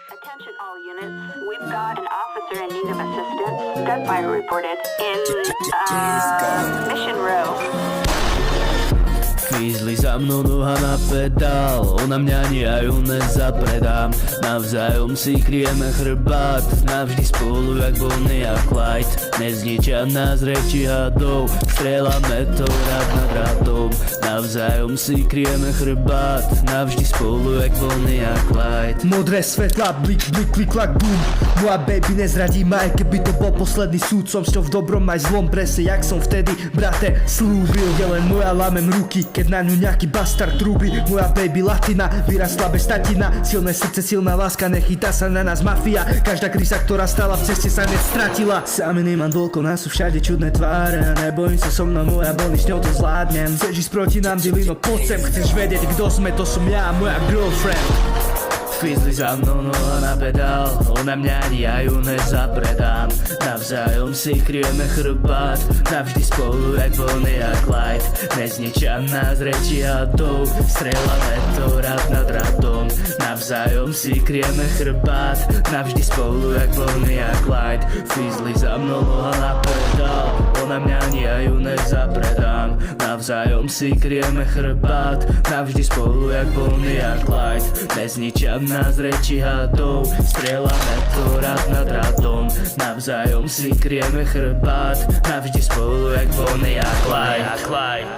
Attention all units. We've got an officer in need of assistance. Gunfire reported in Mission Row. Fízli za mnou, noha na pedál. Ona mňa ani ja ju nezapredám. Navzájom si kryjeme chrbát. Navždy spolu jak Bonnie a Clyde. Nezničia nás reči hadov. Strieľame to rád nad radom. Navzájom si kryjeme chrbát. Navždy spolu jak Bonnie a Clyde. Modré svetla, blik, blik, klik, klak, boom. Moja baby nezradí ma, aj keby to bol posledný súd. Som s ňou v dobrom aj zlom, presne jak som vtedy, brate, slúbil. Je len moja, lámem ruky, keď na ňu nejaký bastard trúbi. Moja baby latina, vyrastla bez tatina. Silné srdce, silná láska, nechytá sa na nás mafia. Každá kríza, ktorá stála v ceste, sa nestratila. Sám nemám dôlko, nás sú všade čudné tváre. Nebojím sa so mnou, moja Bonnie, s ňou to zvládnem. Chceš ísť proti nám, Dilino, poď sem. Chceš vedieť, kto sme, to som ja a moja girlfriend. Fízli za mnou, noha na pedál. Ona mňa ani ja ju nezapredám. Navzájom si kryjeme chrbát. Navždy spolu jak Bonnie a Clyde. Nezničia nás reči hadov. Strieľame to rád nad radom. Navzájom si kryjeme chrbát. Navždy spolu jak Bonnie a Clyde. Fízli za mnou, noha na pedál. Ona mňa ani ja ju nezapredám. Navzájom si kryjeme chrbát. Navždy spolu jak Bonnie a Clyde. Nezničia nás reči hadov. Strieľame to rád nad radom. Navzájom si kryjeme chrbát. Navždy spolu jak Bonnie a Clyde.